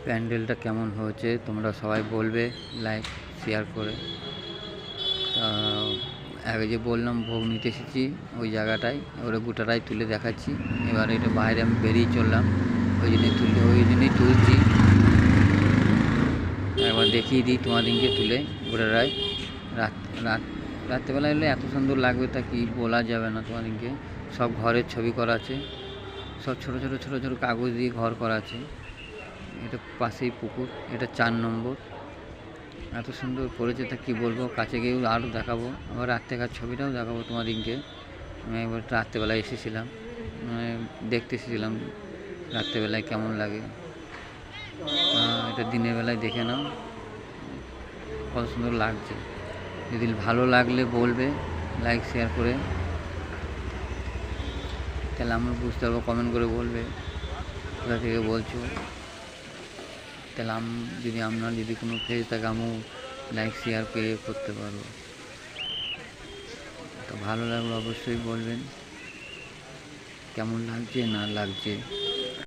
প্যান্ডেলটা কেমন হয়েছে তোমরা সবাই বলবে লাইক শেয়ার করে। তা আগে যে বললাম ভোগ নিতে এসেছি ওই জায়গাটায়, ওরা গোটাটাই তুলে দেখাচ্ছি। এবার এটা বাইরে আমি বেরিয়ে চললাম, ওই জন্যই তুলছি। একবার দেখিয়ে দিই তোমাদেরকে তুলে গোটাটাই। রাত রাত রাত্রেবেলা এলে এত সুন্দর লাগবে তা কি বলা যাবে না তোমাদেরকে। সব ঘরের ছবি করা আছে, সব ছোটো ছোটো কাগজ দিয়ে ঘর করা আছে। এটা পাশেই পুকুর, এটা 4 নম্বর। এত সুন্দর করেছে তা কী বলবো, কাছে গিয়েও আরও দেখাবো। আবার রাত্রেকার ছবিটাও দেখাবো তোমাদেরকে। আমি একবার রাত্রেবেলায় এসেছিলাম, দেখতে এসেছিলাম রাত্রেবেলায় কেমন লাগে। এটা দিনের বেলায় দেখে নাও কত সুন্দর লাগছে। যদি ভালো লাগলে বলবে লাইক শেয়ার করে, তাহলে আমরা বুঝতে পারবো। কমেন্ট করে বলবে কোথা থেকে বলছো, তাহলে আপনার যদি কোনো পেজ থাকে আমিও লাইক শেয়ার করতে পারবো। তো ভালো লাগলো অবশ্যই বলবেন কেমন লাগছে না লাগছে।